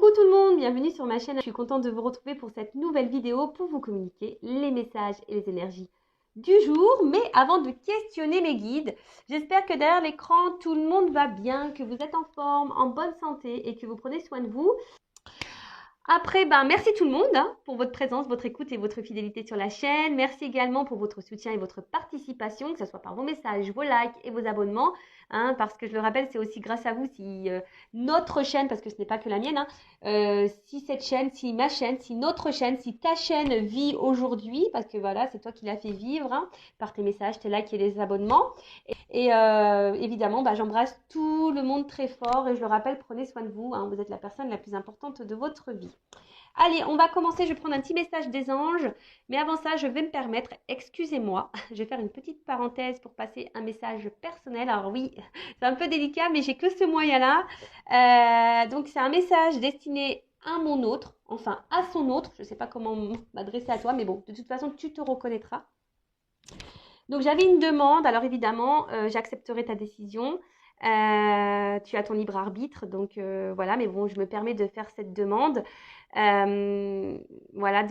Coucou tout le monde, bienvenue sur ma chaîne. Je suis contente de vous retrouver pour cette nouvelle vidéo pour vous communiquer les messages et les énergies du jour. Mais avant de questionner mes guides, j'espère que derrière l'écran, tout le monde va bien, que vous êtes en forme, en bonne santé et que vous prenez soin de vous. Après, merci tout le monde pour votre présence, votre écoute et votre fidélité sur la chaîne. Merci également pour votre soutien et votre participation, que ce soit par vos messages, vos likes et vos abonnements. Parce que je le rappelle, c'est aussi grâce à vous si notre chaîne, parce que ce n'est pas que la mienne, si cette chaîne, si ma chaîne, si notre chaîne, si ta chaîne vit aujourd'hui, parce que voilà, c'est toi qui l'as fait vivre par tes messages, tes likes et les abonnements. Et évidemment, j'embrasse tout le monde très fort et je le rappelle, prenez soin de vous. Vous êtes la personne la plus importante de votre vie. Allez, on va commencer. Je vais prendre un petit message des anges. Mais avant ça, je vais me permettre, excusez-moi, je vais faire une petite parenthèse pour passer un message personnel. Alors oui, c'est un peu délicat, mais j'ai que ce moyen-là. Donc, c'est un message destiné à mon autre, enfin à son autre. Je ne sais pas comment m'adresser à toi, mais bon, de toute façon, tu te reconnaîtras. Donc, j'avais une demande. Alors, évidemment, j'accepterai ta décision. Tu as ton libre arbitre. Donc, voilà. Mais bon, je me permets de faire cette demande. Voilà,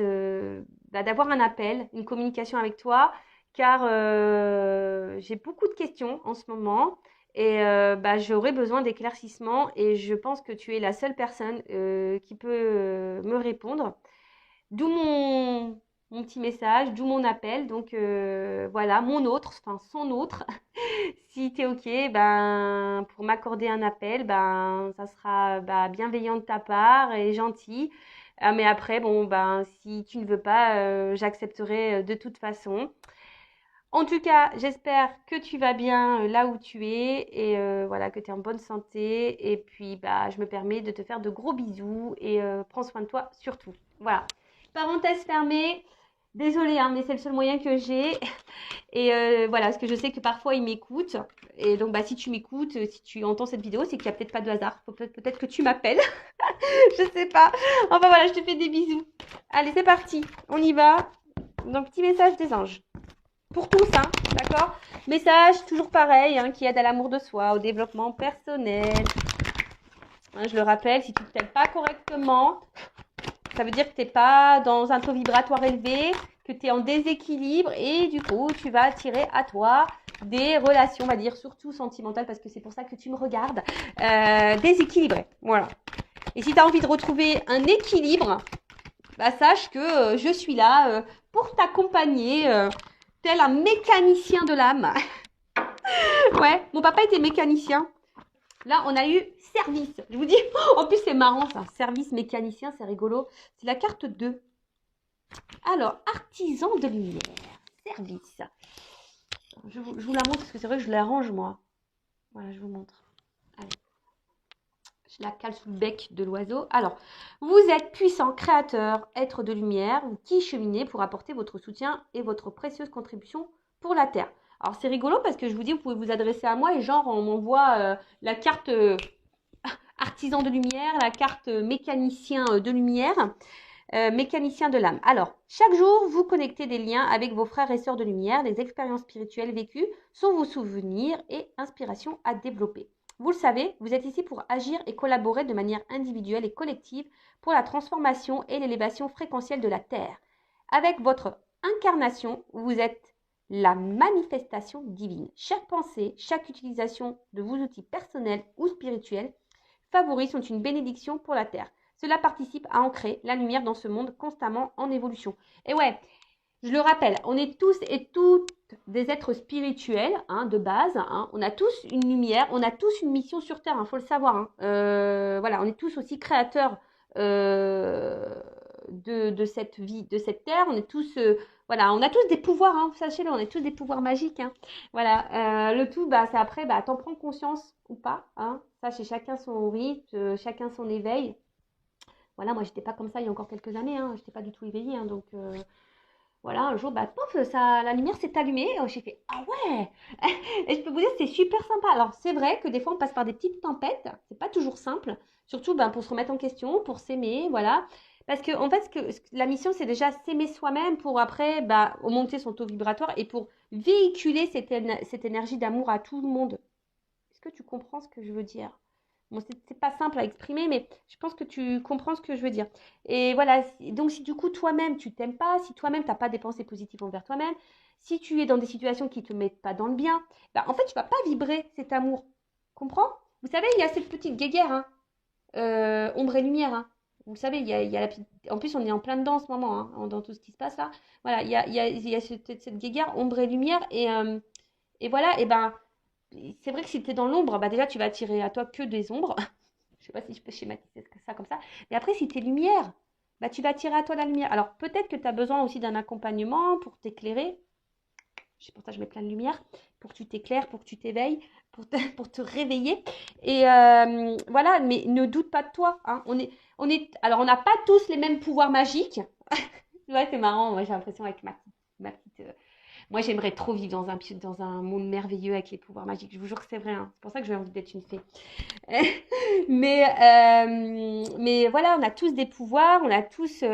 d'avoir un appel, une communication avec toi. Car j'ai beaucoup de questions en ce moment. Et j'aurais besoin d'éclaircissements. Et je pense que tu es la seule personne qui peut me répondre. D'où mon petit message, d'où mon appel. Donc voilà, mon autre, enfin son autre. Si tu es OK, pour m'accorder un appel, ça sera bienveillant de ta part et gentil. Mais après, bon, si tu ne veux pas, j'accepterai de toute façon. En tout cas, j'espère que tu vas bien là où tu es et voilà, que tu es en bonne santé. Et puis, je me permets de te faire de gros bisous et prends soin de toi surtout. Voilà. Parenthèse fermée. Désolée, mais c'est le seul moyen que j'ai. Et voilà, parce que je sais que parfois ils m'écoutent. Et donc, si tu m'écoutes, si tu entends cette vidéo, c'est qu'il n'y a peut-être pas de hasard. Peut-être que tu m'appelles. Je sais pas. Enfin voilà, je te fais des bisous. Allez, c'est parti. On y va. Donc, petit message des anges. Pour tous, d'accord? Message toujours pareil, qui aide à l'amour de soi, au développement personnel. Je le rappelle, si tu ne t'aimes pas correctement, ça veut dire que tu n'es pas dans un taux vibratoire élevé, que tu es en déséquilibre et du coup, tu vas attirer à toi des relations, on va dire, surtout sentimentales, parce que c'est pour ça que tu me regardes, déséquilibrées. Voilà. Et si tu as envie de retrouver un équilibre, sache que je suis là pour t'accompagner, tel un mécanicien de l'âme. Ouais, mon papa était mécanicien. Là, on a eu service. Je vous dis, en plus, c'est marrant ça. Service mécanicien, c'est rigolo. C'est la carte 2. Alors, artisan de lumière. Service. Je vous la montre parce que c'est vrai que je l'arrange moi. Voilà, je vous montre. Allez. Je la cale sous le bec de l'oiseau. Alors, vous êtes puissant, créateur, être de lumière, qui cheminez pour apporter votre soutien et votre précieuse contribution pour la Terre. Alors, c'est rigolo parce que je vous dis, vous pouvez vous adresser à moi et genre, on m'envoie la carte artisan de lumière, la carte mécanicien de lumière, mécanicien de l'âme. Alors, chaque jour, vous connectez des liens avec vos frères et sœurs de lumière. Les expériences spirituelles vécues sont vos souvenirs et inspirations à développer. Vous le savez, vous êtes ici pour agir et collaborer de manière individuelle et collective pour la transformation et l'élévation fréquentielle de la Terre. Avec votre incarnation, vous êtes la manifestation divine. Chaque pensée, chaque utilisation de vos outils personnels ou spirituels favoris sont une bénédiction pour la Terre. Cela participe à ancrer la lumière dans ce monde constamment en évolution. Et ouais, je le rappelle, on est tous et toutes des êtres spirituels de base. On a tous une lumière, on a tous une mission sur Terre, faut le savoir. Voilà, on est tous aussi créateurs de cette vie, de cette Terre. On est tous, voilà, on a tous des pouvoirs, sachez-le, on est tous des pouvoirs magiques. Voilà, le tout, c'est après, t'en prends conscience ou pas. Ça, c'est chacun son rythme, chacun son éveil. Voilà, moi, j'étais pas comme ça il y a encore quelques années. J'étais pas du tout éveillée, donc... Voilà, un jour, pof, la lumière s'est allumée. J'ai fait, ah ouais. Et je peux vous dire, c'est super sympa. Alors, c'est vrai que des fois, on passe par des petites tempêtes. C'est pas toujours simple. Surtout pour se remettre en question, pour s'aimer, voilà. Parce que, en fait, la mission, c'est déjà s'aimer soi-même pour après, augmenter son taux vibratoire et pour véhiculer cette énergie d'amour à tout le monde. Est-ce que tu comprends ce que je veux dire? Bon, c'est pas simple à exprimer, mais je pense que tu comprends ce que je veux dire. Et voilà, donc si du coup toi-même tu t'aimes pas, si toi-même t'as pas des pensées positives envers toi-même, si tu es dans des situations qui te mettent pas dans le bien, bah, en fait tu vas pas vibrer cet amour. Comprends? Vous savez, il y a cette petite guéguerre, hein, ombre et lumière, hein. Vous savez, il y a la petite... En plus, on est en plein dedans en ce moment, hein, dans tout ce qui se passe là. Voilà, il y a cette guéguerre, ombre et lumière. Et voilà, et ben, c'est vrai que si tu es dans l'ombre, bah déjà, tu vas attirer à toi que des ombres. Je sais pas si je peux schématiser ça comme ça. Mais après, si tu es lumière, bah, tu vas attirer à toi la lumière. Alors, peut-être que tu as besoin aussi d'un accompagnement pour t'éclairer. C'est pour ça que je mets plein de lumière, pour que tu t'éclaires, pour que tu t'éveilles, pour te réveiller. Et voilà, mais ne doute pas de toi, hein. Alors, on n'a pas tous les mêmes pouvoirs magiques. Ouais, c'est marrant. Moi, j'ai l'impression avec ma petite moi, j'aimerais trop vivre dans un monde merveilleux avec les pouvoirs magiques. Je vous jure que c'est vrai, hein. C'est pour ça que j'ai envie d'être une fée. Mais voilà, on a tous des pouvoirs, on a tous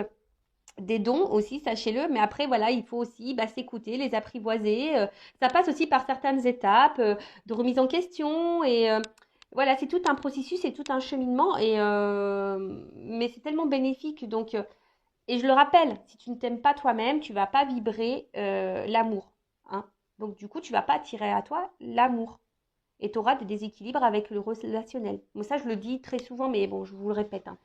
des dons aussi, sachez-le. Mais après, voilà, il faut aussi bah, s'écouter, les apprivoiser. Ça passe aussi par certaines étapes de remise en question. Et voilà, c'est tout un processus, c'est tout un cheminement. Mais c'est tellement bénéfique. Donc, et je le rappelle, si tu ne t'aimes pas toi-même, tu ne vas pas vibrer l'amour, hein. Donc du coup, tu ne vas pas attirer à toi l'amour. Et tu auras des déséquilibres avec le relationnel. Bon, ça, je le dis très souvent, mais bon, je vous le répète, hein.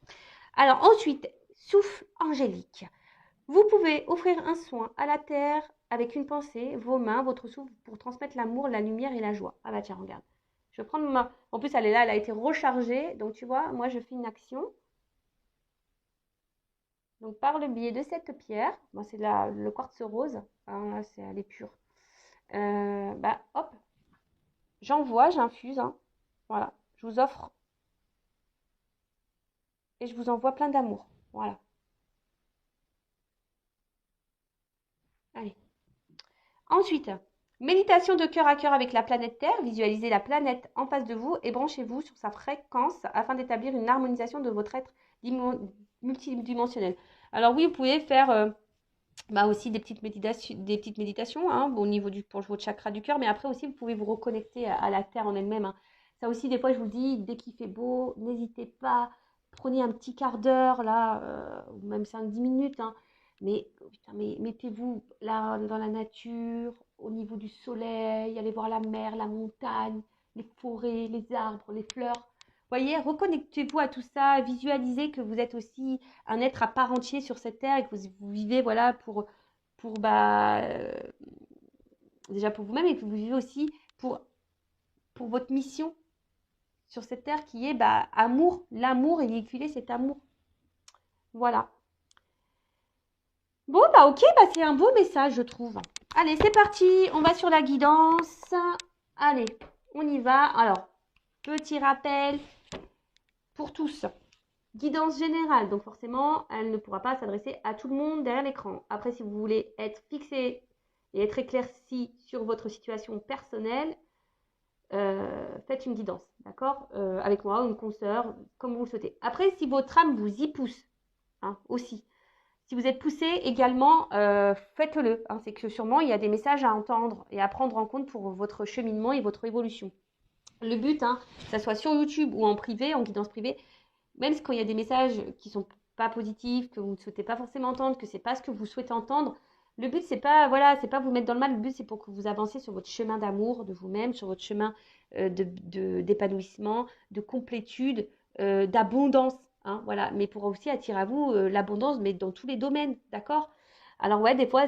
Alors ensuite, souffle angélique. Vous pouvez offrir un soin à la terre avec une pensée, vos mains, votre souffle pour transmettre l'amour, la lumière et la joie. Ah bah tiens, regarde. Je vais prendre ma... En plus, elle est là, elle a été rechargée. Donc tu vois, moi, je fais une action. Donc, par le biais de cette pierre, bon, c'est le quartz rose, hein, là, elle est pure. Bah, hop, j'envoie, j'infuse, hein. Voilà, je vous offre et je vous envoie plein d'amour. Voilà, allez. Ensuite, méditation de cœur à cœur avec la planète Terre. Visualisez la planète en face de vous et branchez-vous sur sa fréquence afin d'établir une harmonisation de votre être multidimensionnel. Alors oui, vous pouvez faire bah aussi des petites méditations hein, bon, au niveau pour votre chakra du cœur, mais après aussi vous pouvez vous reconnecter à la terre en elle-même, hein. Ça aussi, des fois, je vous dis, dès qu'il fait beau, n'hésitez pas, prenez un petit quart d'heure là, ou même 5-10 minutes, hein, mais, putain, mais mettez-vous là dans la nature, au niveau du soleil, allez voir la mer, la montagne, les forêts, les arbres, les fleurs. Voyez, reconnectez-vous à tout ça, visualisez que vous êtes aussi un être à part entier sur cette terre et que vous vivez voilà pour bah déjà pour vous-même et que vous vivez aussi pour pour votre mission sur cette terre qui est bah amour, l'amour et véhiculer cet amour. Voilà. Bon bah ok, bah c'est un beau message je trouve. Allez, c'est parti, on va sur la guidance. Allez, on y va. Alors, petit rappel pour tous. Guidance générale, donc forcément, elle ne pourra pas s'adresser à tout le monde derrière l'écran. Après, si vous voulez être fixé et être éclairci sur votre situation personnelle, faites une guidance, d'accord, avec moi ou une consoeur, comme vous le souhaitez. Après, si votre âme vous y pousse, hein, aussi, si vous êtes poussé également, faites-le, hein. C'est que sûrement, il y a des messages à entendre et à prendre en compte pour votre cheminement et votre évolution. Le but, hein, que ça soit sur YouTube ou en privé, en guidance privée, même quand il y a des messages qui sont pas positifs, que vous ne souhaitez pas forcément entendre, que c'est pas ce que vous souhaitez entendre, le but c'est pas voilà, c'est pas vous mettre dans le mal, le but c'est pour que vous avanciez sur votre chemin d'amour de vous-même, sur votre chemin d'épanouissement, de complétude, d'abondance, hein, voilà, mais pour aussi attirer à vous l'abondance, mais dans tous les domaines, d'accord? Alors ouais, des fois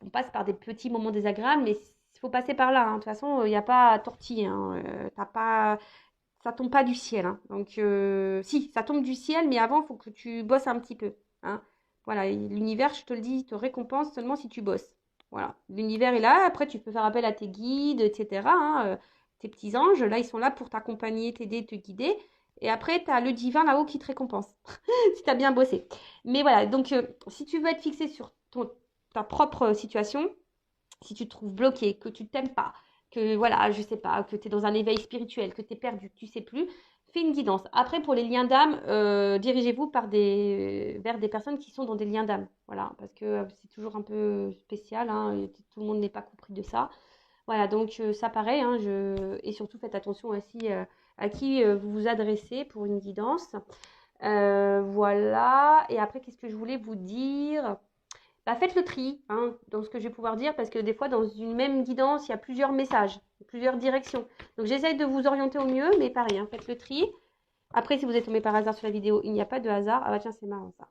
on passe par des petits moments désagréables, mais il faut passer par là, hein. De toute façon, il n'y a pas à tortiller, hein. T'as pas ça tombe pas du ciel, hein. Donc, si, ça tombe du ciel, mais avant, il faut que tu bosses un petit peu, hein. Voilà, l'univers, je te le dis, te récompense seulement si tu bosses. Voilà, l'univers est là. Après, tu peux faire appel à tes guides, etc., hein, tes petits anges. Là, ils sont là pour t'accompagner, t'aider, te guider. Et après, tu as le divin là-haut qui te récompense, si tu as bien bossé. Mais voilà, donc, si tu veux être fixé sur ta propre situation, si tu te trouves bloqué, que tu t'aimes pas, que voilà, je sais pas, que tu es dans un éveil spirituel, que tu es perdu, que tu sais plus, fais une guidance. Après, pour les liens d'âme, dirigez-vous vers des personnes qui sont dans des liens d'âme. Voilà, parce que c'est toujours un peu spécial, hein, et tout le monde n'est pas compris de ça. Voilà, donc ça pareil, hein, et surtout faites attention aussi à qui vous vous adressez pour une guidance. Voilà. Et après, qu'est-ce que je voulais vous dire? Bah, faites le tri hein, dans ce que je vais pouvoir dire parce que des fois, dans une même guidance, il y a plusieurs messages, plusieurs directions. Donc, j'essaye de vous orienter au mieux, mais pareil, hein, faites le tri. Après, si vous êtes tombé par hasard sur la vidéo, il n'y a pas de hasard. Ah bah tiens, c'est marrant ça.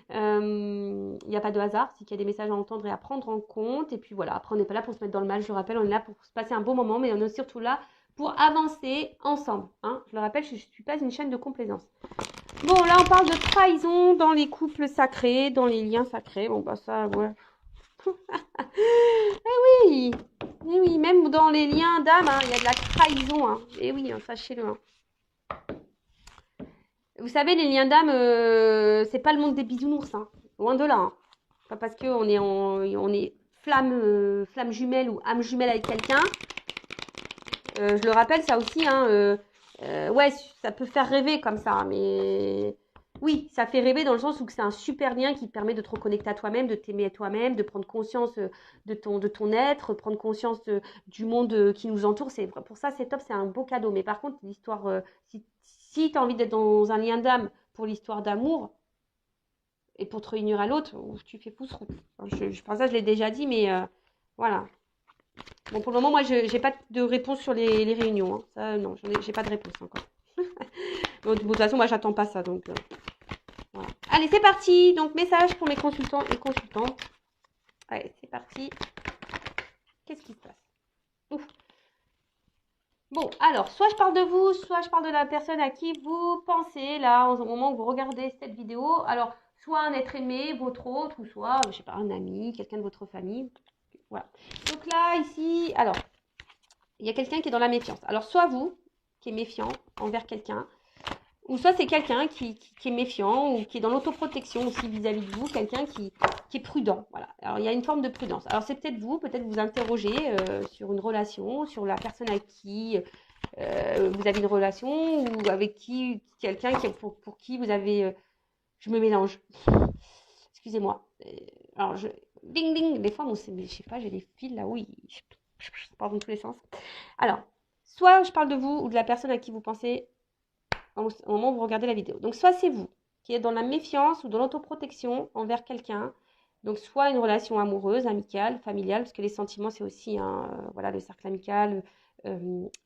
Il n'y a pas de hasard, c'est qu'il y a des messages à entendre et à prendre en compte. Et puis voilà, après, on n'est pas là pour se mettre dans le mal. Je le rappelle, on est là pour se passer un bon moment, mais on est surtout là pour avancer ensemble. Hein. Je le rappelle, je ne suis pas une chaîne de complaisance. Bon, là, on parle de trahison dans les couples sacrés, dans les liens sacrés. Bon, bah ça, ouais. Oui, eh oui, même dans les liens d'âme, hein, il y a de la trahison. Hein. Et oui, hein, sachez-le. Hein. Vous savez, les liens d'âme, c'est pas le monde des bisounours. Hein. Loin de là. Hein. Pas parce qu'on est, on est flamme jumelle ou âme jumelle avec quelqu'un. Je le rappelle, ça aussi, hein, ouais, ça peut faire rêver comme ça, mais oui, ça fait rêver dans le sens où c'est un super lien qui te permet de te reconnecter à toi-même, de t'aimer à toi-même, de prendre conscience de ton être, prendre conscience du monde qui nous entoure. Pour ça, c'est top, c'est un beau cadeau. Mais par contre, l'histoire, si tu as envie d'être dans un lien d'âme pour l'histoire d'amour et pour te réunir à l'autre, tu fais pouce route. Je pense ça, je l'ai déjà dit, mais voilà. Bon, pour le moment, moi, je n'ai pas de réponse sur les réunions. Hein. Ça, non, j'ai pas de réponse encore. Bon, de toute façon, moi, j'attends pas ça. Donc, voilà. Allez, c'est parti. Donc, message pour mes consultants et consultantes. Allez, c'est parti. Qu'est-ce qui se passe? Ouf. Bon, alors, soit je parle de vous, soit je parle de la personne à qui vous pensez, là, au moment où vous regardez cette vidéo. Alors, soit un être aimé, votre autre, ou soit, je sais pas, un ami, quelqu'un de votre famille. Voilà. Donc là, ici, alors, il y a quelqu'un qui est dans la méfiance. Alors, soit vous, qui est méfiant envers quelqu'un, ou soit c'est quelqu'un qui est méfiant ou qui est dans l'autoprotection aussi vis-à-vis de vous, quelqu'un qui est prudent. Voilà. Alors, il y a une forme de prudence. Alors, c'est peut-être vous interroger sur une relation, sur la personne avec qui vous avez une relation ou avec qui, quelqu'un pour qui vous avez... je me mélange. Excusez-moi. Alors, ding, ding. Des fois, je sais pas, j'ai des fils là, oui. Je pars dans tous les sens. Alors, soit je parle de vous ou de la personne à qui vous pensez au moment où vous regardez la vidéo. Donc, soit c'est vous qui êtes dans la méfiance ou dans l'autoprotection envers quelqu'un. Donc, soit une relation amoureuse, amicale, familiale, parce que les sentiments, c'est aussi voilà, le cercle amical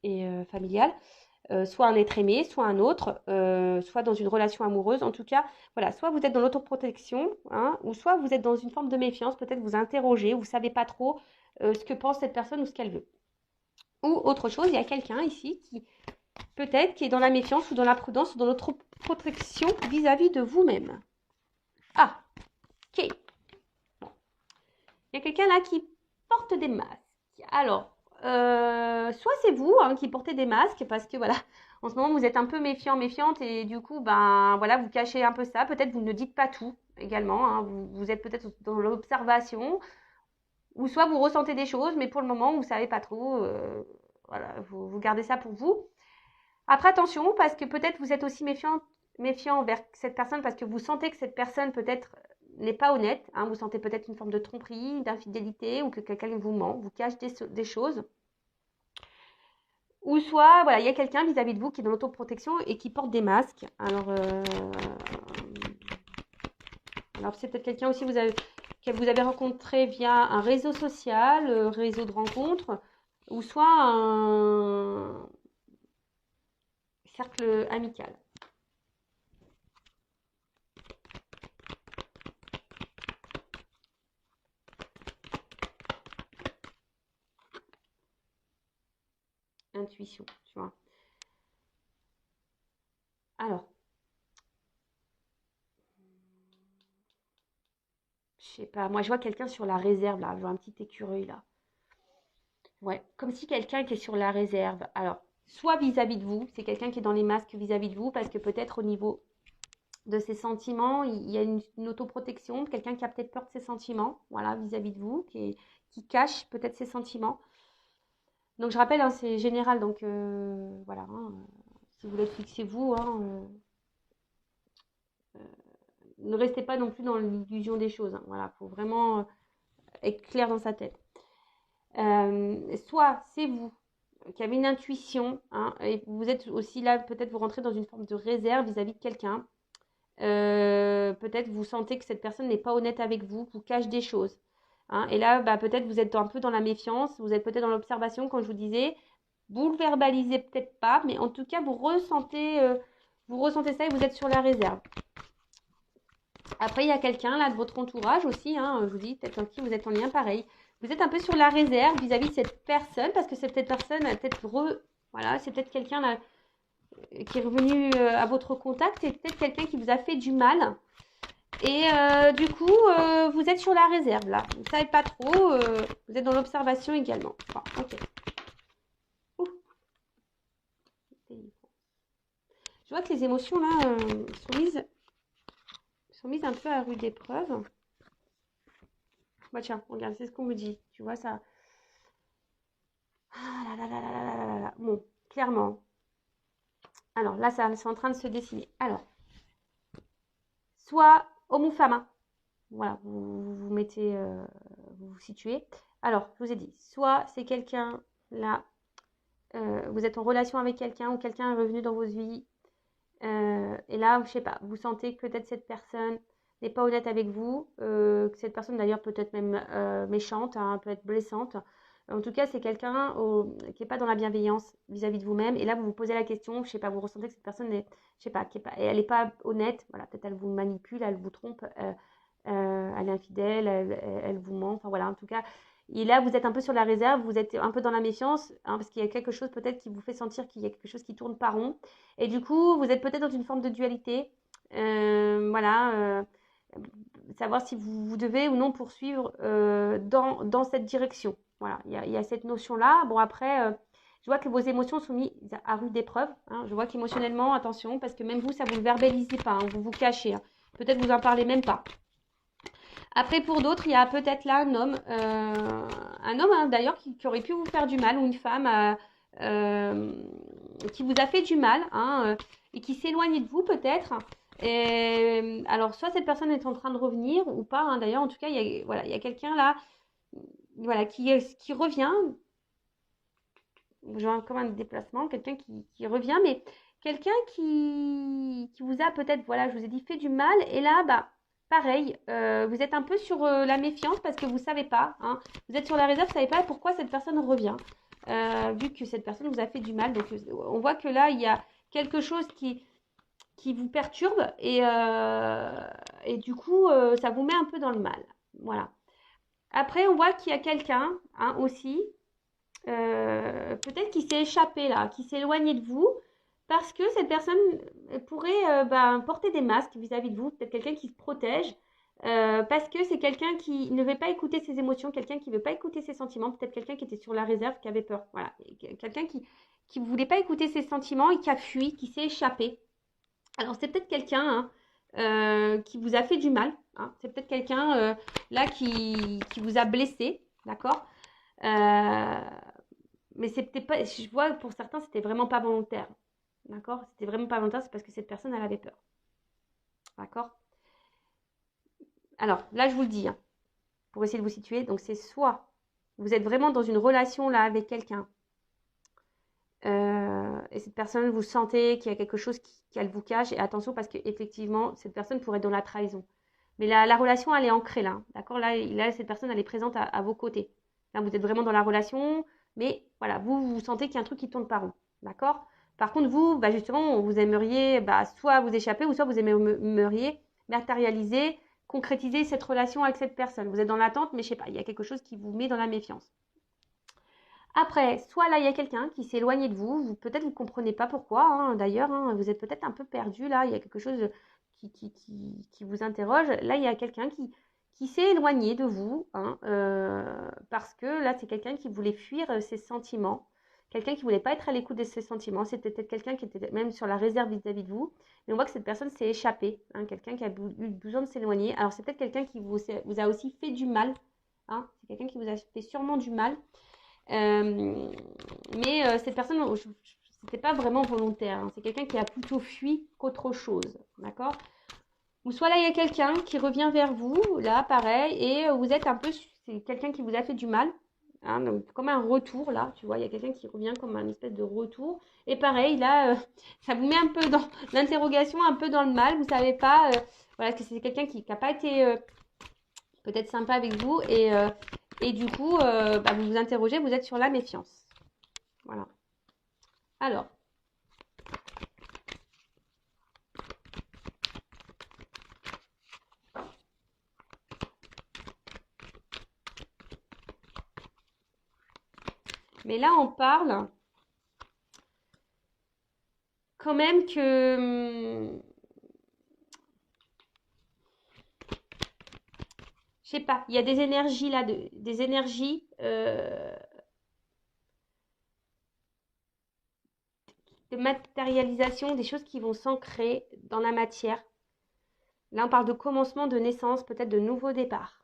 et familial. Soit un être aimé, soit un autre, soit dans une relation amoureuse. En tout cas, voilà, soit vous êtes dans l'autoprotection, hein, ou soit vous êtes dans une forme de méfiance, peut-être vous interrogez, vous ne savez pas trop ce que pense cette personne ou ce qu'elle veut. Ou autre chose, il y a quelqu'un ici qui peut-être qui est dans la méfiance ou dans la prudence ou dans l'autoprotection vis-à-vis de vous-même. Ah, ok. Bon. Il y a quelqu'un là qui porte des masques. Alors, soit c'est vous hein, qui portez des masques parce que voilà, en ce moment vous êtes un peu méfiant, méfiante et du coup, ben voilà, vous cachez un peu ça. Peut-être vous ne dites pas tout également. Hein, vous êtes peut-être dans l'observation ou soit vous ressentez des choses, mais pour le moment vous ne savez pas trop. Voilà, vous gardez ça pour vous. Après, attention, parce que peut-être vous êtes aussi méfiant envers cette personne parce que vous sentez que cette personne peut-être n'est pas honnête. Hein, vous sentez peut-être une forme de tromperie, d'infidélité ou que quelqu'un vous ment, vous cache des choses. Ou soit, voilà, il y a quelqu'un vis-à-vis de vous qui est dans l'autoprotection et qui porte des masques. Alors c'est peut-être quelqu'un aussi que vous avez rencontré via un réseau social, réseau de rencontres, ou soit un cercle amical. Intuition, tu vois. Alors, je sais pas, moi je vois quelqu'un sur la réserve là, je vois un petit écureuil là. Ouais, comme si quelqu'un qui est sur la réserve. Alors, soit vis-à-vis de vous, c'est quelqu'un qui est dans les masques vis-à-vis de vous, parce que peut-être au niveau de ses sentiments, il y a une autoprotection, quelqu'un qui a peut-être peur de ses sentiments, voilà, vis-à-vis de vous, qui cache peut-être ses sentiments. Donc je rappelle, hein, c'est général, donc voilà, hein, si vous voulez fixez-vous, hein, ne restez pas non plus dans l'illusion des choses, hein, voilà, il faut vraiment être clair dans sa tête. Soit c'est vous qui avez une intuition, hein, et vous êtes aussi là, peut-être vous rentrez dans une forme de réserve vis-à-vis de quelqu'un. Peut-être vous sentez que cette personne n'est pas honnête avec vous cache des choses. Hein. Et là, bah, peut-être vous êtes un peu dans la méfiance, vous êtes peut-être dans l'observation, comme je vous disais. Vous le verbalisez peut-être pas, mais en tout cas, vous ressentez ça et vous êtes sur la réserve. Après, il y a quelqu'un là de votre entourage aussi, hein, je vous dis, peut-être en qui vous êtes en lien pareil. Vous êtes un peu sur la réserve vis-à-vis de cette personne, parce que cette personne a peut-être voilà, c'est peut-être quelqu'un là qui est revenu à votre contact, c'est peut-être quelqu'un qui vous a fait du mal. Et du coup, vous êtes sur la réserve là. Vous ne savez pas trop, vous êtes dans l'observation également. Bon, ok. Ouh. Je vois que les émotions là sont mises un peu à rude épreuve. Bah tiens, regarde, c'est ce qu'on me dit. Tu vois ça. Ah là là là là là là là là. Bon, clairement. Alors là, ça, c'est en train de se dessiner. Alors, soit homme ou femme. Hein. Voilà, vous mettez, vous vous situez. Alors, je vous ai dit, soit c'est quelqu'un là, vous êtes en relation avec quelqu'un ou quelqu'un est revenu dans votre vie. Et là, je sais pas, vous sentez que peut-être cette personne n'est pas honnête avec vous, que cette personne d'ailleurs peut être même méchante, hein, peut être blessante. En tout cas, c'est quelqu'un qui n'est pas dans la bienveillance vis-à-vis de vous-même. Et là, vous vous posez la question, je sais pas, vous ressentez que cette personne est, je sais pas, elle n'est pas honnête. Voilà, peut-être elle vous manipule, elle vous trompe, elle est infidèle, elle vous ment. Enfin voilà, en tout cas. Et là, vous êtes un peu sur la réserve, vous êtes un peu dans la méfiance, hein, parce qu'il y a quelque chose peut-être qui vous fait sentir qu'il y a quelque chose qui tourne pas rond. Et du coup, vous êtes peut-être dans une forme de dualité. Voilà. Savoir si vous devez ou non poursuivre dans cette direction. Voilà, il y a cette notion-là. Bon, après, je vois que vos émotions sont mises à rude épreuve. Hein. Je vois qu'émotionnellement, attention, parce que même vous, ça vous le verbalisez pas, hein, vous vous cachez. Hein. Peut-être vous en parlez même pas. Après, pour d'autres, il y a peut-être là un homme hein, d'ailleurs qui aurait pu vous faire du mal, ou une femme qui vous a fait du mal, hein, et qui s'éloigne de vous peut-être. Et, alors, soit cette personne est en train de revenir ou pas, hein, d'ailleurs, en tout cas, voilà, il y a quelqu'un là voilà, qui revient, genre comme un déplacement, quelqu'un qui revient, mais quelqu'un qui vous a peut-être, voilà, je vous ai dit, fait du mal, et là, bah, pareil, vous êtes un peu sur la méfiance parce que vous ne savez pas, hein, vous êtes sur la réserve, vous ne savez pas pourquoi cette personne revient, vu que cette personne vous a fait du mal. Donc, on voit que là, il y a quelque chose qui vous perturbe et du coup, ça vous met un peu dans le mal. Voilà. Après, on voit qu'il y a quelqu'un hein, aussi, peut-être qui s'est échappé là, qui s'est éloigné de vous, parce que cette personne pourrait porter des masques vis-à-vis de vous, peut-être quelqu'un qui se protège, parce que c'est quelqu'un qui ne veut pas écouter ses émotions, quelqu'un qui ne veut pas écouter ses sentiments, peut-être quelqu'un qui était sur la réserve, qui avait peur, voilà, quelqu'un qui ne voulait pas écouter ses sentiments et qui a fui, qui s'est échappé. Alors c'est peut-être quelqu'un hein, qui vous a fait du mal, hein. C'est peut-être quelqu'un là qui vous a blessé, d'accord mais c'est peut-être pas, je vois pour certains, c'était vraiment pas volontaire. D'accord. C'était vraiment pas volontaire, c'est parce que cette personne, elle avait peur. D'accord. Alors, là, je vous le dis, hein, pour essayer de vous situer. Donc, c'est soit vous êtes vraiment dans une relation là avec quelqu'un et cette personne, vous sentez qu'il y a quelque chose qu'elle vous cache. Et attention, parce qu'effectivement, cette personne pourrait être dans la trahison. Mais la relation, elle est ancrée là. D'accord là, cette personne, elle est présente à vos côtés. Là, vous êtes vraiment dans la relation, mais voilà, vous sentez qu'il y a un truc qui tourne pas rond. D'accord. Par contre, vous, bah, justement, vous aimeriez soit vous échapper ou soit vous aimeriez matérialiser, concrétiser cette relation avec cette personne. Vous êtes dans l'attente, mais je sais pas, il y a quelque chose qui vous met dans la méfiance. Après, soit là, il y a quelqu'un qui s'est éloigné de vous, peut-être vous ne comprenez pas pourquoi, hein, d'ailleurs, hein, vous êtes peut-être un peu perdu là, il y a quelque chose qui vous interroge. Là, il y a quelqu'un qui s'est éloigné de vous, hein, parce que là, c'est quelqu'un qui voulait fuir ses sentiments, quelqu'un qui ne voulait pas être à l'écoute de ses sentiments, c'était peut-être quelqu'un qui était même sur la réserve vis-à-vis de vous, mais on voit que cette personne s'est échappée, hein, quelqu'un qui a eu besoin de s'éloigner. Alors, c'est peut-être quelqu'un qui vous a aussi fait du mal, hein, c'est quelqu'un qui vous a fait sûrement du mal. Mais cette personne, c'était pas vraiment volontaire. Hein. C'est quelqu'un qui a plutôt fui qu'autre chose. D'accord. Ou soit là, il y a quelqu'un qui revient vers vous, là, pareil, et vous êtes un peu, c'est quelqu'un qui vous a fait du mal. hein, donc comme un retour là, tu vois, il y a quelqu'un qui revient comme un espèce de retour. Et pareil, là, ça vous met un peu dans l'interrogation, un peu dans le mal. Vous savez pas, voilà, que c'est quelqu'un qui n'a pas été peut-être sympa avec vous et du coup, bah, vous vous interrogez, vous êtes sur la méfiance. Voilà. Alors, mais là, on parle quand même que, je sais pas, il y a des énergies là, des énergies de matérialisation, des choses qui vont s'ancrer dans la matière. Là, on parle de commencement, de naissance, peut-être de nouveau départ.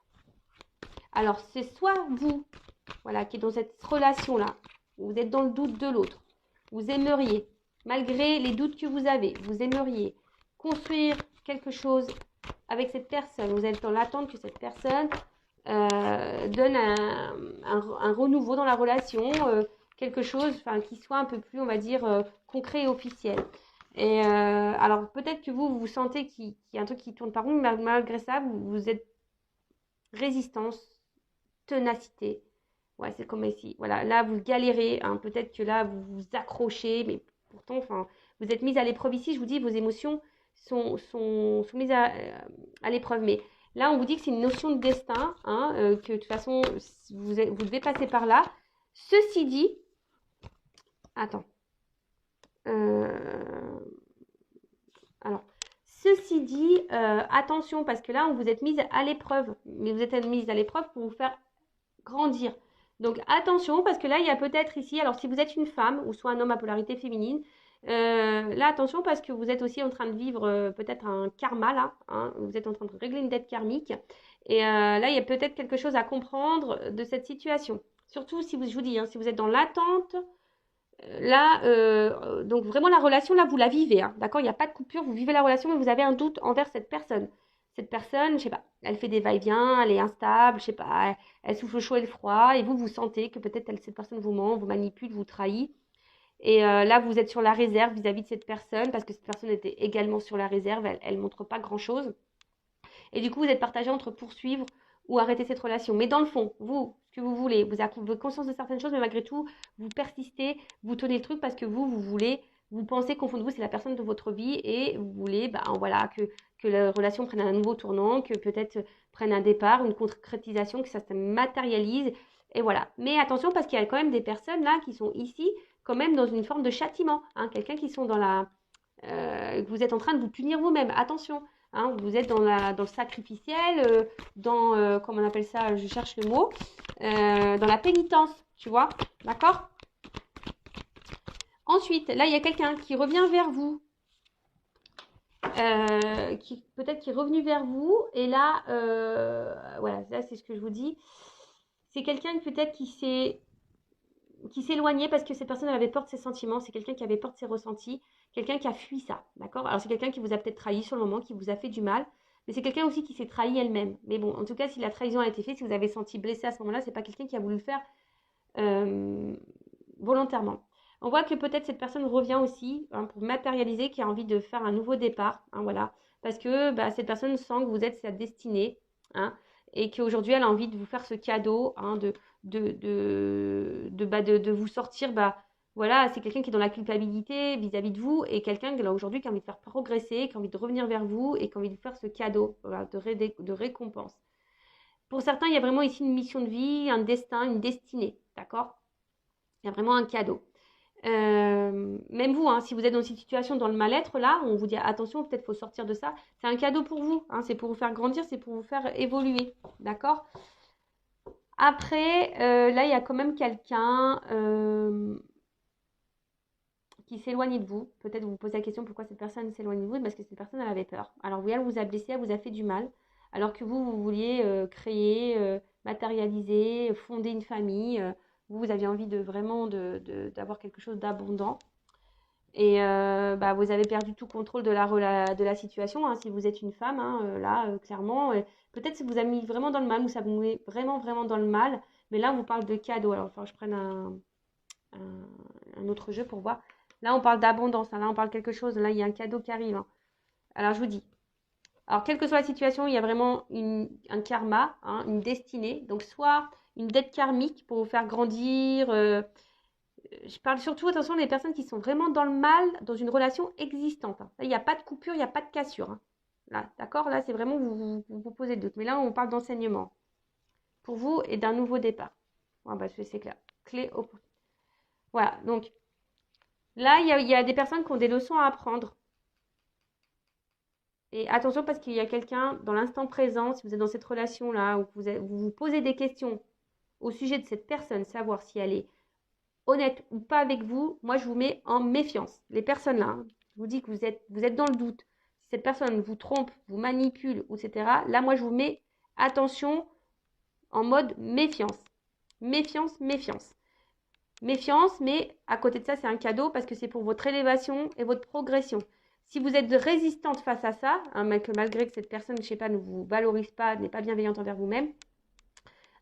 Alors, c'est soit vous, voilà, qui est dans cette relation-là, où vous êtes dans le doute de l'autre, vous aimeriez, malgré les doutes que vous avez, vous aimeriez construire quelque chose avec cette personne, vous êtes dans l'attente que cette personne donne un renouveau dans la relation, quelque chose qui soit un peu plus, on va dire, concret et officiel. Et alors peut-être que vous sentez qu'il y a un truc qui tourne par rond, mais malgré ça, vous êtes résistance, ténacité. Ouais, c'est comme ici. Voilà, là, vous galérez. Hein. Peut-être que là, vous vous accrochez, mais pourtant, vous êtes mise à l'épreuve ici. Je vous dis, vos émotions sont mises à l'épreuve. Mais là, on vous dit que c'est une notion de destin, hein, que de toute façon, vous devez passer par là. Ceci dit, attends. Alors, ceci dit, attention, parce que là, on vous êtes mise à l'épreuve. Mais vous êtes mise à l'épreuve pour vous faire grandir. Donc attention, parce que là, il y a peut-être ici, alors si vous êtes une femme ou soit un homme à polarité féminine, là, attention, parce que vous êtes aussi en train de vivre peut-être un karma, là, hein, vous êtes en train de régler une dette karmique, et là, il y a peut-être quelque chose à comprendre de cette situation. Surtout si vous, je vous dis, hein, si vous êtes dans l'attente, là, donc vraiment la relation, là, vous la vivez, hein, d'accord? Il n'y a pas de coupure, vous vivez la relation, mais vous avez un doute envers cette personne. Cette personne, je sais pas, elle fait des va-et-vient, elle est instable, je sais pas, elle souffle le chaud et le froid, et vous sentez que peut-être cette personne vous ment, vous manipule, vous trahit. Et là, vous êtes sur la réserve vis-à-vis de cette personne, parce que cette personne était également sur la réserve, elle ne montre pas grand-chose. Et du coup, vous êtes partagé entre poursuivre ou arrêter cette relation. Mais dans le fond, vous, ce que vous voulez, vous avez conscience de certaines choses, mais malgré tout, vous persistez, vous tenez le truc parce que vous voulez, vous pensez qu'au fond de vous, c'est la personne de votre vie et vous voulez, voilà, que la relation prenne un nouveau tournant, que peut-être prenne un départ, une concrétisation, que ça se matérialise. Et voilà. Mais attention parce qu'il y a quand même des personnes là qui sont ici, quand même dans une forme de châtiment. Hein, quelqu'un qui sont dans la. Vous êtes en train de vous punir vous-même. Attention. Hein, vous êtes dans le sacrificiel, comment on appelle ça, je cherche le mot, dans la pénitence, tu vois, d'accord? Ensuite, là, il y a quelqu'un qui revient vers vous, peut-être qui est revenu vers vous, et là, voilà, là, c'est ce que je vous dis, c'est quelqu'un peut-être qui s'éloignait parce que cette personne elle avait peur de ses sentiments, c'est quelqu'un qui avait peur de ses ressentis, quelqu'un qui a fui ça, d'accord? Alors c'est quelqu'un qui vous a peut-être trahi sur le moment, qui vous a fait du mal, mais c'est quelqu'un aussi qui s'est trahi elle-même. Mais bon, en tout cas, si la trahison a été faite, si vous avez senti blessé à ce moment-là, c'est pas quelqu'un qui a voulu le faire euh, volontairement. On voit que peut-être cette personne revient aussi hein, pour matérialiser, qui a envie de faire un nouveau départ, hein, voilà, parce que cette personne sent que vous êtes sa destinée, hein, et qu'aujourd'hui elle a envie de vous faire ce cadeau, hein, de vous sortir, voilà, c'est quelqu'un qui est dans la culpabilité vis-à-vis de vous et quelqu'un là aujourd'hui qui a envie de faire progresser, qui a envie de revenir vers vous et qui a envie de vous faire ce cadeau voilà, de récompense. Pour certains, il y a vraiment ici une mission de vie, un destin, une destinée, d'accord? Il y a vraiment un cadeau. Même vous, hein, si vous êtes dans une situation dans le mal-être, là, on vous dit attention, peut-être faut sortir de ça. C'est un cadeau pour vous, hein, c'est pour vous faire grandir, c'est pour vous faire évoluer, d'accord? Après, là, il y a quand même quelqu'un qui s'éloigne de vous. Peut-être vous vous posez la question pourquoi cette personne s'éloigne de vous, parce que cette personne, elle avait peur. Alors oui, elle vous a blessé, elle vous a fait du mal, alors que vous vouliez créer, matérialiser, fonder une famille. Vous aviez envie de vraiment d'avoir quelque chose d'abondant. Et vous avez perdu tout contrôle de la situation, hein, si vous êtes une femme, hein, là, clairement. Peut-être que ça vous a mis vraiment dans le mal, ou ça vous met vraiment, vraiment dans le mal. Mais là, on vous parle de cadeau. Alors, il va falloir que je prenne un autre jeu pour voir. Là, on parle d'abondance. Là, on parle de quelque chose. Là, il y a un cadeau qui arrive. Alors, je vous dis. Alors, quelle que soit la situation, il y a vraiment un karma, une destinée. Donc, soit une dette karmique pour vous faire grandir. Je parle surtout, attention, des personnes qui sont vraiment dans le mal, dans une relation existante. Là, il n'y a pas de coupure, il n'y a pas de cassure. Là, d'accord? Là, c'est vraiment, vous posez le doute. Mais là, on parle d'enseignement. Pour vous et d'un nouveau départ. Bah, c'est clair. Clé au... Voilà, donc là, il y a des personnes qui ont des leçons à apprendre. Et attention parce qu'il y a quelqu'un dans l'instant présent, si vous êtes dans cette relation-là, où vous vous posez des questions au sujet de cette personne, savoir si elle est honnête ou pas avec vous, moi je vous mets en méfiance. Les personnes là, je vous dis que vous êtes dans le doute. Si cette personne vous trompe, vous manipule, etc. Là, moi je vous mets attention en mode méfiance. Méfiance, méfiance. Méfiance, mais à côté de ça, c'est un cadeau parce que c'est pour votre élévation et votre progression. Si vous êtes résistante face à ça, malgré que cette personne, je ne sais pas, ne vous valorise pas, n'est pas bienveillante envers vous-même,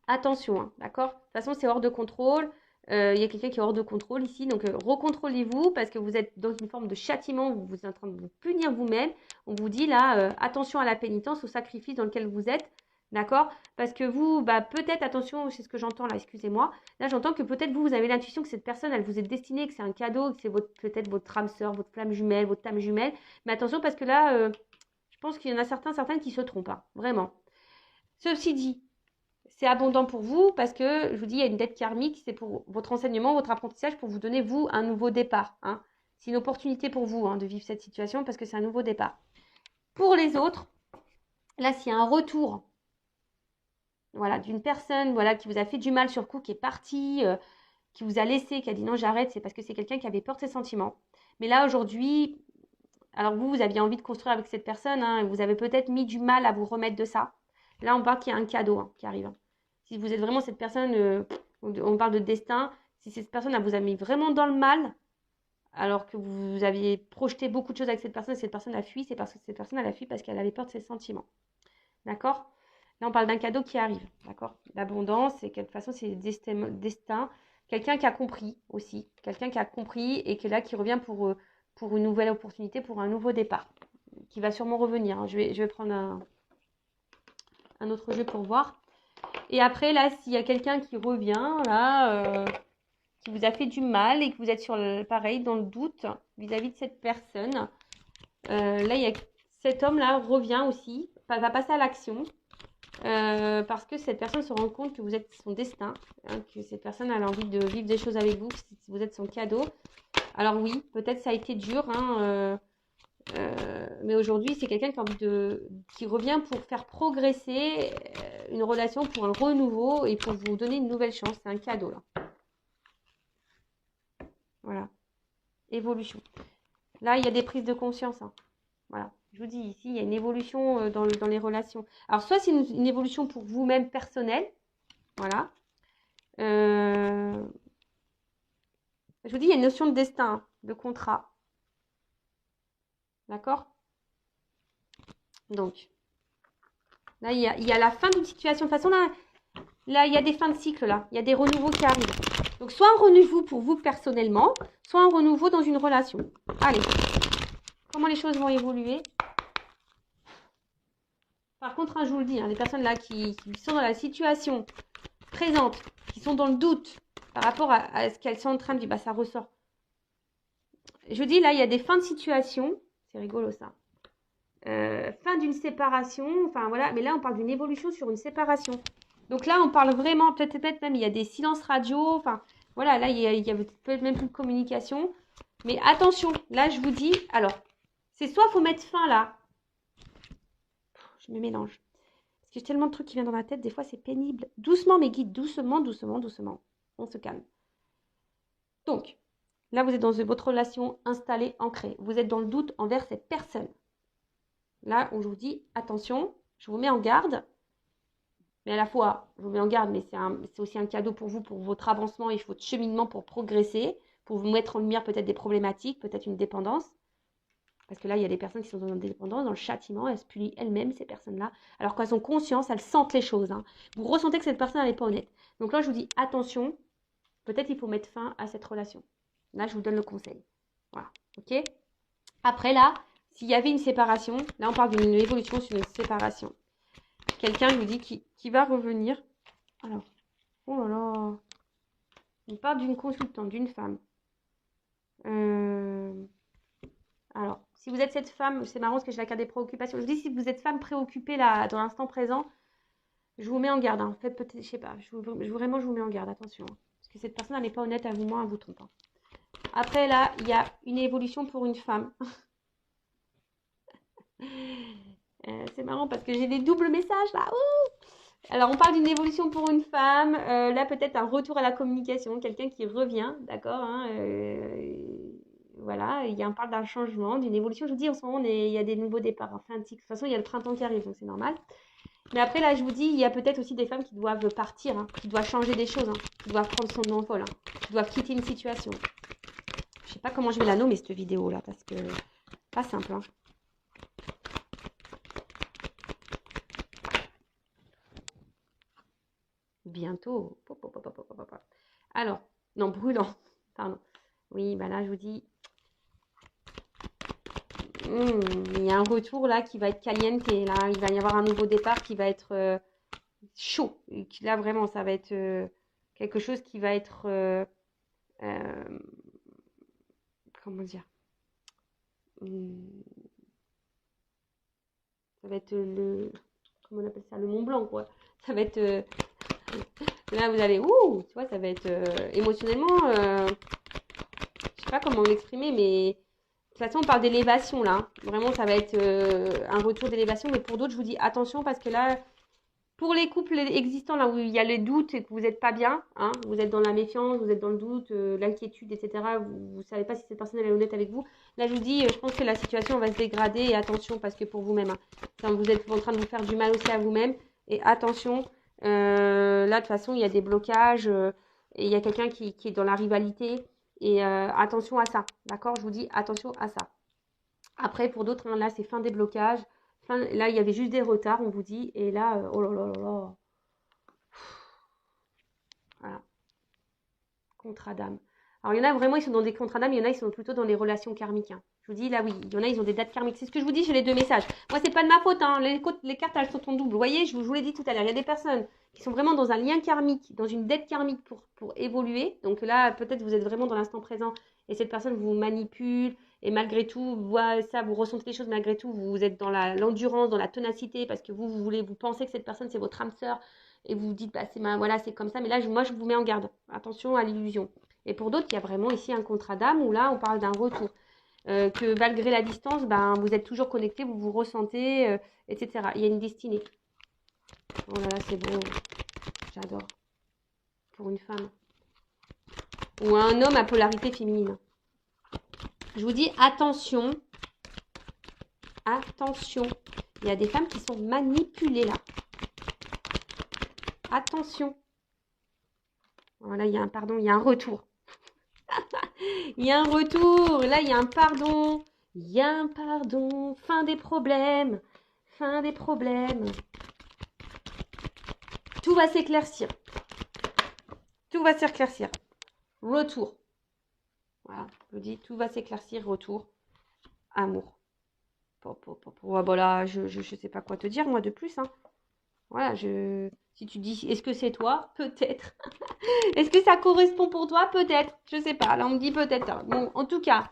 attention, d'accord? De toute façon, c'est hors de contrôle. Il y a quelqu'un qui est hors de contrôle ici, donc recontrôlez-vous parce que vous êtes dans une forme de châtiment, vous êtes en train de vous punir vous-même. On vous dit là, attention à la pénitence, au sacrifice dans lequel vous êtes. D'accord? Parce que vous, peut-être, attention, c'est ce que j'entends là, excusez-moi. Là, j'entends que peut-être vous avez l'intuition que cette personne, elle vous est destinée, que c'est un cadeau, que c'est peut-être votre âme sœur, votre flamme jumelle, votre âme jumelle. Mais attention, parce que là, je pense qu'il y en a certaines qui se trompent, vraiment. Ceci dit, c'est abondant pour vous parce que, je vous dis, il y a une dette karmique, c'est pour votre enseignement, votre apprentissage, pour vous donner, vous, un nouveau départ. C'est une opportunité pour vous de vivre cette situation parce que c'est un nouveau départ. Pour les autres, là, s'il y a un retour, voilà, d'une personne qui vous a fait du mal sur le coup, qui est partie, qui vous a laissé, qui a dit non, j'arrête, c'est parce que c'est quelqu'un qui avait peur de ses sentiments. Mais là, aujourd'hui, alors vous aviez envie de construire avec cette personne, et vous avez peut-être mis du mal à vous remettre de ça. Là, on parle qu'il y a un cadeau qui arrive. Si vous êtes vraiment cette personne, on parle de destin, si cette personne elle vous a mis vraiment dans le mal, alors que vous aviez projeté beaucoup de choses avec cette personne a fui, c'est parce que cette personne elle a fui parce qu'elle avait peur de ses sentiments. D'accord? Là, on parle d'un cadeau qui arrive, d'accord? L'abondance, et de toute façon, c'est destin. Quelqu'un qui a compris aussi. Quelqu'un qui a compris et qui est là, qui revient pour une nouvelle opportunité, pour un nouveau départ. Qui va sûrement revenir. Je vais prendre un autre jeu pour voir. Et après, là, s'il y a quelqu'un qui revient, là, qui vous a fait du mal et que vous êtes pareil, dans le doute vis-à-vis de cette personne, là, il y a cet homme-là revient aussi, va passer à l'action. Parce que cette personne se rend compte que vous êtes son destin, que cette personne a envie de vivre des choses avec vous, que vous êtes son cadeau. Alors oui, peut-être ça a été dur, mais aujourd'hui c'est quelqu'un qui revient pour faire progresser une relation, pour un renouveau et pour vous donner une nouvelle chance. C'est un cadeau là. Voilà. Évolution. Là, il y a des prises de conscience. Voilà. Je vous dis, ici, il y a une évolution dans les relations. Alors, soit c'est une évolution pour vous-même personnelle. Voilà. Je vous dis, il y a une notion de destin, de contrat. D'accord? Donc, là, il y a la fin d'une situation. De toute façon, là, il y a des fins de cycle, là. Il y a des renouveaux qui arrivent. Donc, soit un renouveau pour vous personnellement, soit un renouveau dans une relation. Allez. Comment les choses vont évoluer? Par contre, je vous le dis, les personnes là qui sont dans la situation présente, qui sont dans le doute par rapport à ce qu'elles sont en train de vivre, ça ressort. Je dis là, il y a des fins de situation, c'est rigolo ça. Fin d'une séparation, enfin voilà, mais là on parle d'une évolution sur une séparation. Donc là on parle vraiment, peut-être même il y a des silences radio, enfin voilà, là il y a peut-être même plus de communication. Mais attention, là je vous dis, alors, c'est soit il faut mettre fin là, je me mélange. Parce que j'ai tellement de trucs qui viennent dans ma tête, des fois c'est pénible. Doucement mes guides, doucement, doucement, doucement. On se calme. Donc, là vous êtes dans votre relation installée, ancrée. Vous êtes dans le doute envers cette personne. Là où je vous dis, attention, je vous mets en garde. Mais à la fois, je vous mets en garde, mais c'est aussi un cadeau pour vous, pour votre avancement et votre cheminement pour progresser, pour vous mettre en lumière peut-être des problématiques, peut-être une dépendance. Parce que là, il y a des personnes qui sont dans l'indépendance, dans le châtiment, elles se punissent elles-mêmes, ces personnes-là, alors qu'elles ont conscience, elles sentent les choses. Hein. Vous ressentez que cette personne, elle n'est pas honnête. Donc là, je vous dis, attention, peut-être il faut mettre fin à cette relation. Là, je vous donne le conseil. Voilà, ok? Après, là, s'il y avait une séparation, là, on parle d'une évolution sur une séparation. Quelqu'un, je vous dis, qui va revenir. Alors, oh là là. On parle d'une consultante, d'une femme. Alors, si vous êtes cette femme, c'est marrant parce que j'ai la carte des préoccupations. Je dis, si vous êtes femme préoccupée là, dans l'instant présent, je vous mets en garde. Hein. En fait, peut-être, je sais pas, vraiment, je vous mets en garde, attention. Hein. Parce que cette personne, elle n'est pas honnête à vous, moi, elle vous trompe. Hein. Après, là, il y a une évolution pour une femme. C'est marrant parce que j'ai des doubles messages là. Ouh, alors, on parle d'une évolution pour une femme. Là, peut-être un retour à la communication, quelqu'un qui revient, d'accord hein, voilà, on parle d'un changement, d'une évolution. Je vous dis, en ce moment, il y a des nouveaux départs. Enfin, de toute façon, il y a le printemps qui arrive, donc c'est normal. Mais après, là, je vous dis, il y a peut-être aussi des femmes qui doivent partir, hein, qui doivent changer des choses, hein, qui doivent prendre son envol, hein, qui doivent quitter une situation. Je sais pas comment je vais la nommer, cette vidéo-là, parce que pas simple. Hein. Bientôt. Alors, non, brûlant. Pardon. Oui, bah là, je vous dis, il y a un retour là qui va être caliente. Et là, il va y avoir un nouveau départ qui va être chaud. Et là, vraiment, ça va être quelque chose qui va être... comment dire ça va être comment on appelle ça, le Mont Blanc, quoi. Ça va être... là, vous allez... Ouh, tu vois, ça va être émotionnellement... je sais pas comment l'exprimer, mais... De toute façon, on parle d'élévation, là. Hein. Vraiment, ça va être un retour d'élévation. Mais pour d'autres, je vous dis attention parce que là... Pour les couples existants, là où il y a les doutes et que vous n'êtes pas bien, hein, vous êtes dans la méfiance, vous êtes dans le doute, l'inquiétude, etc., vous ne savez pas si cette personne elle est honnête avec vous, là je vous dis, je pense que la situation va se dégrader et attention parce que pour vous-même, hein, vous êtes en train de vous faire du mal aussi à vous-même et attention, là de toute façon il y a des blocages et il y a quelqu'un qui est dans la rivalité et attention à ça, d'accord? Je vous dis attention à ça. Après pour d'autres, hein, là c'est fin des blocages. Là, il y avait juste des retards, on vous dit. Et là, oh là là là là. Voilà. Contrat d'âme. Alors, il y en a vraiment, ils sont dans des contrats d'âme. Il y en a, ils sont plutôt dans les relations karmiques. Hein. Je vous dis, là, oui. Il y en a, ils ont des dates karmiques. C'est ce que je vous dis, j'ai les deux messages. Moi, c'est pas de ma faute. Hein. Les cartes, elles sont en double. Vous voyez, je vous l'ai dit tout à l'heure. Il y a des personnes qui sont vraiment dans un lien karmique, dans une dette karmique pour évoluer. Donc là, peut-être vous êtes vraiment dans l'instant présent et cette personne vous manipule. Et malgré tout, vous ressentez les choses, malgré tout, vous êtes dans l'endurance, dans la ténacité, parce que vous pensez que cette personne, c'est votre âme sœur, et vous vous dites, bah, voilà, c'est comme ça, mais là, moi, je vous mets en garde. Attention à l'illusion. Et pour d'autres, il y a vraiment ici un contrat d'âme, où là, on parle d'un retour. Que malgré la distance, ben, vous êtes toujours connectés, vous vous ressentez, etc. Il y a une destinée. Oh là là, c'est beau. J'adore. Pour une femme. Ou un homme à polarité féminine. Je vous dis attention, attention. Il y a des femmes qui sont manipulées là. Attention. Voilà, il y a un pardon, il y a un retour. Il y a un retour. Là, il y a un pardon. Il y a un pardon. Fin des problèmes. Fin des problèmes. Tout va s'éclaircir. Tout va s'éclaircir. Retour. Voilà, je vous dis, tout va s'éclaircir. Retour. Amour. Voilà, je sais pas quoi te dire, moi, de plus. Hein. Voilà, si tu dis, est-ce que c'est toi? Peut-être. Est-ce que ça correspond pour toi? Peut-être. Je sais pas. Là, on me dit peut-être. Bon, en tout cas,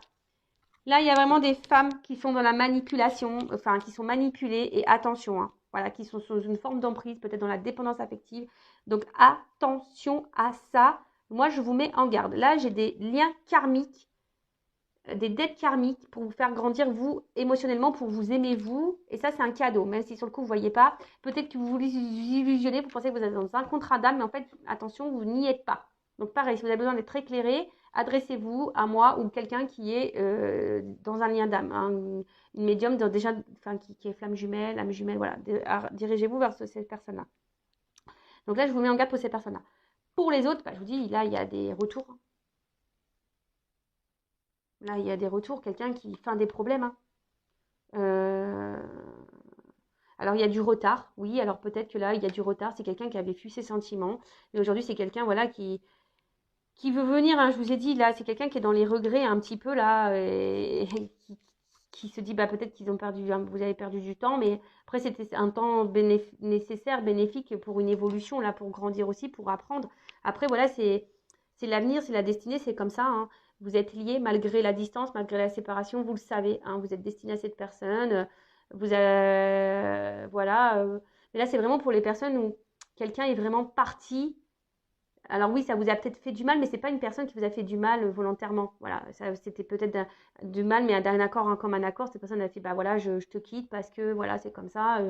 là, il y a vraiment des femmes qui sont dans la manipulation, enfin, qui sont manipulées. Et attention, hein, voilà, qui sont sous une forme d'emprise, peut-être dans la dépendance affective. Donc, attention à ça. Moi, je vous mets en garde. Là, j'ai des liens karmiques, des dettes karmiques pour vous faire grandir, vous, émotionnellement, pour vous aimer, vous. Et ça, c'est un cadeau. Même si sur le coup, vous ne voyez pas. Peut-être que vous vous illusionnez, vous pensez que vous êtes dans un contrat d'âme, mais en fait, attention, vous n'y êtes pas. Donc, pareil, si vous avez besoin d'être éclairé, adressez-vous à moi ou quelqu'un qui est dans un lien d'âme. Hein, une médium déjà, qui est flamme jumelle, âme jumelle, voilà. Dirigez-vous vers cette personne-là. Donc là, je vous mets en garde pour ces personnes-là. Pour les autres, je vous dis, là, il y a des retours. Là, il y a des retours, quelqu'un qui fait des problèmes. Hein. Euh, Alors, il y a du retard, oui. Alors, peut-être que là, il y a du retard. C'est quelqu'un qui avait fui ses sentiments. Mais aujourd'hui, c'est quelqu'un, voilà, qui veut venir, hein. Je vous ai dit, là, c'est quelqu'un qui est dans les regrets un petit peu, là, et qui se dit, bah, peut-être qu'ils ont perdu, vous avez perdu du temps. Mais après, c'était un temps nécessaire, bénéfique pour une évolution, là, pour grandir aussi, pour apprendre. Après, voilà, c'est l'avenir, c'est la destinée, c'est comme ça, hein. Vous êtes liés malgré la distance, malgré la séparation, vous le savez, hein. Vous êtes destiné à cette personne. Voilà. Mais là, c'est vraiment pour les personnes où quelqu'un est vraiment parti. Alors oui, ça vous a peut-être fait du mal, mais c'est pas une personne qui vous a fait du mal volontairement. Voilà, ça, c'était peut-être du mal, mais d'un accord, hein, comme un accord. Cette personne a fait, bah voilà, je te quitte parce que voilà, c'est comme ça.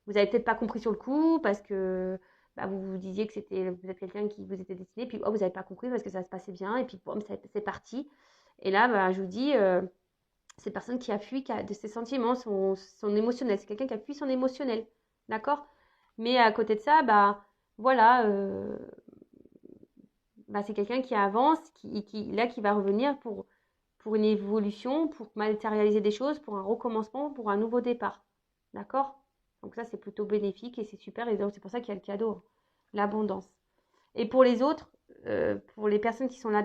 Vous avez peut-être pas compris sur le coup parce que bah, vous vous disiez que c'était vous êtes quelqu'un qui vous était destiné, puis oh, vous n'avez pas compris parce que ça se passait bien, et puis boum, c'est parti. Et là, bah, je vous dis, c'est personne qui a fui de ses sentiments, son émotionnel. C'est quelqu'un qui a fui son émotionnel. D'accord. Mais à côté de ça, bah voilà, bah, c'est quelqu'un qui avance, qui va revenir pour une évolution, pour matérialiser des choses, pour un recommencement, pour un nouveau départ. D'accord. Donc ça, c'est plutôt bénéfique et c'est super. Et donc, c'est pour ça qu'il y a le cadeau, hein, l'abondance. Et pour les autres, pour les personnes qui sont là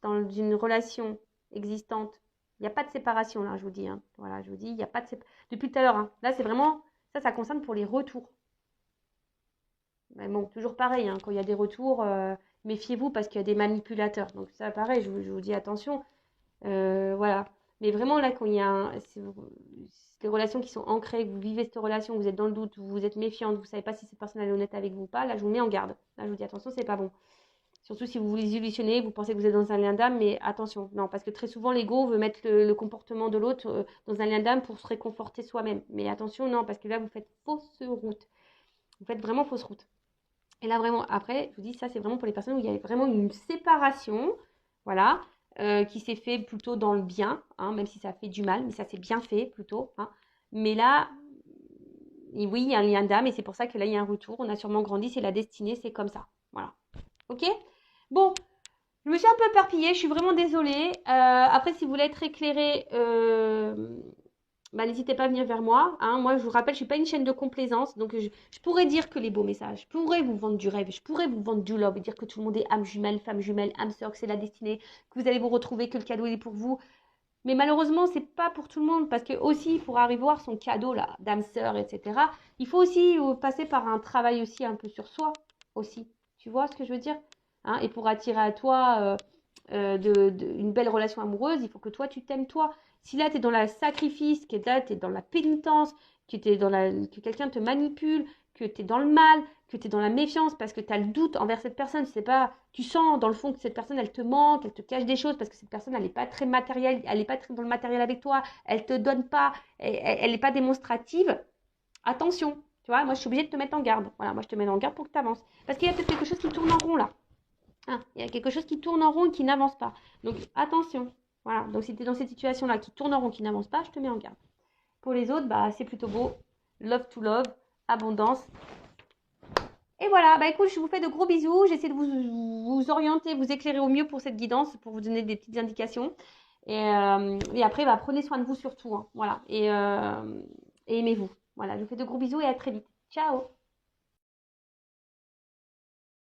dans une relation existante. Il n'y a pas de séparation là, je vous dis, hein. Voilà, je vous dis, il n'y a pas de séparation. Depuis tout à l'heure, hein. Là, c'est vraiment, ça concerne pour les retours. Mais bon, toujours pareil, hein, quand il y a des retours, méfiez-vous parce qu'il y a des manipulateurs. Donc ça, pareil, je vous dis attention. Voilà. Mais vraiment, là, quand il y a des relations qui sont ancrées, que vous vivez cette relation, vous êtes dans le doute, vous êtes méfiante, vous ne savez pas si cette personne est honnête avec vous ou pas, là, je vous mets en garde. Là, je vous dis attention, c'est pas bon. Surtout si vous vous illusionnez, vous pensez que vous êtes dans un lien d'âme, mais attention, non, parce que très souvent l'ego veut mettre le comportement de l'autre dans un lien d'âme pour se réconforter soi-même. Mais attention, non, parce que là vous faites fausse route. Vous faites vraiment fausse route. Et là vraiment, après, je vous dis, ça c'est vraiment pour les personnes où il y a vraiment une séparation, voilà, qui s'est fait plutôt dans le bien, hein, même si ça fait du mal, mais ça s'est bien fait plutôt, hein. Mais là, oui, il y a un lien d'âme et c'est pour ça que là il y a un retour. On a sûrement grandi, c'est la destinée, c'est comme ça. Voilà. Ok. Bon, je me suis un peu éparpillée, je suis vraiment désolée. Après, si vous voulez être éclairé, bah, n'hésitez pas à venir vers moi, hein. Moi, je vous rappelle, je ne suis pas une chaîne de complaisance. Donc, je pourrais dire que les beaux messages, je pourrais vous vendre du rêve, je pourrais vous vendre du love, dire que tout le monde est âme jumelle, femme jumelle, âme sœur, que c'est la destinée, que vous allez vous retrouver, que le cadeau il est pour vous. Mais malheureusement, c'est pas pour tout le monde. Parce que aussi, pour arriver à voir son cadeau, là, d'âme sœur, etc., il faut aussi passer par un travail aussi un peu sur soi, aussi. Tu vois ce que je veux dire, hein? Et pour attirer à toi une belle relation amoureuse, il faut que toi, tu t'aimes toi. Si là, tu es dans le sacrifice, que là, tu es dans la pénitence, que quelqu'un te manipule, que tu es dans le mal, que tu es dans la méfiance parce que tu as le doute envers cette personne, c'est pas, tu sens dans le fond que cette personne, elle te manque, elle te cache des choses parce que cette personne, elle n'est pas très matérielle, elle n'est pas très dans le matériel avec toi, elle te donne pas, elle n'est pas démonstrative. Attention, tu vois, moi, je suis obligée de te mettre en garde. Voilà, moi, je te mets en garde pour que tu avances. Parce qu'il y a peut-être quelque chose qui tourne en rond là. Hein, il y a quelque chose qui tourne en rond et qui n'avance pas. Donc, attention. Voilà, donc si tu es dans cette situation-là qui tourne en rond, qui n'avance pas, je te mets en garde. Pour les autres, bah, c'est plutôt beau. Love to love, abondance. Et voilà, bah écoute, je vous fais de gros bisous. J'essaie de vous orienter, vous éclairer au mieux pour cette guidance, pour vous donner des petites indications. Et après, bah, prenez soin de vous surtout, hein, voilà. Et aimez-vous. Voilà, je vous fais de gros bisous et à très vite. Ciao!